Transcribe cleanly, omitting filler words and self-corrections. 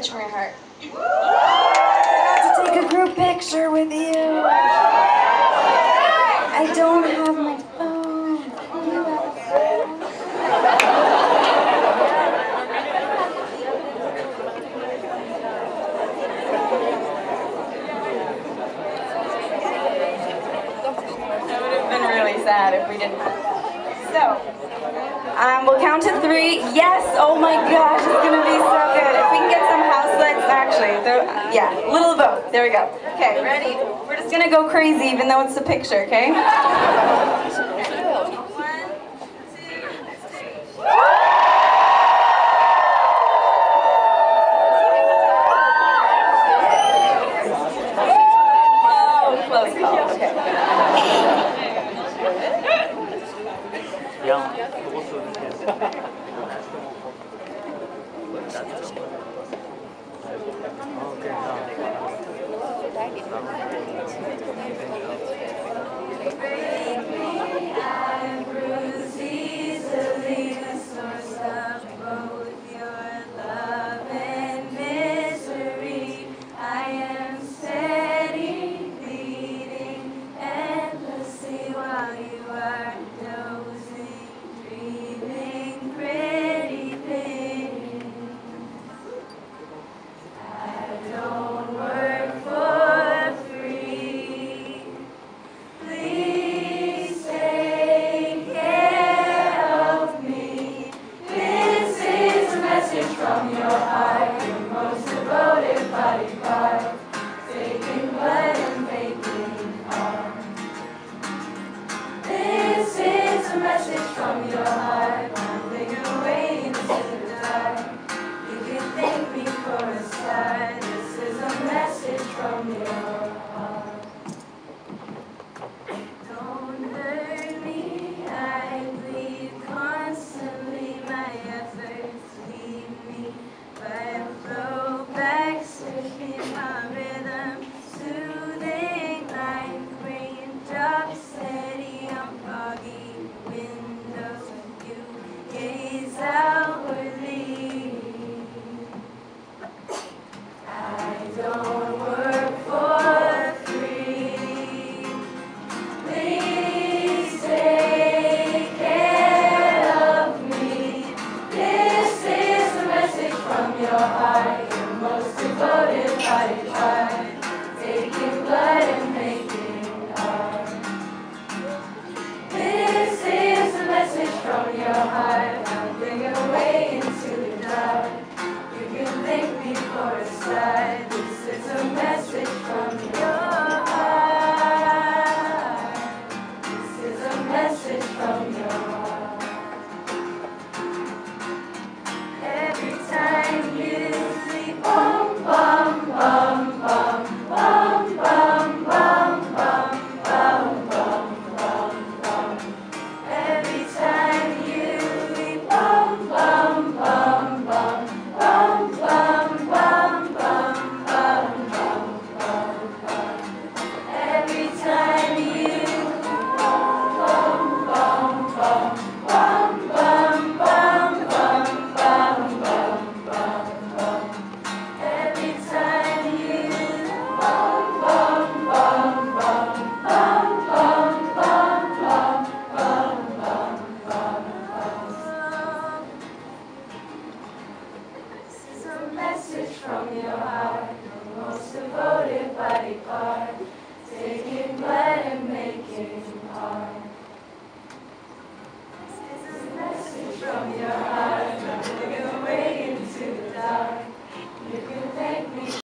From your heart. To take a group picture with you. I don't have my phone. You have a phone? That would have been really sad if we didn't. So, we'll count to 3. Yes! Oh my gosh, it's gonna be so good. If we can get some house lights, actually, yeah, a little of both. There we go. Okay, ready? We're just gonna go crazy, even though it's a picture, okay? 1, 2, 3. Oh, close call. Okay. From your heart, your most devoted body part, faking blood and faking heart. This is a message from your heart, moving away into the dark. You can thank me for a start. This is a message from your heart. Don't hurt me, I bleed constantly. My efforts leave me by a throwback, surfing my rhythm, soothing like raindrops, steady on foggy windows. You gaze outwardly. I don't work for free. Please take care of me. This is a message from your heart, your most devoted body part.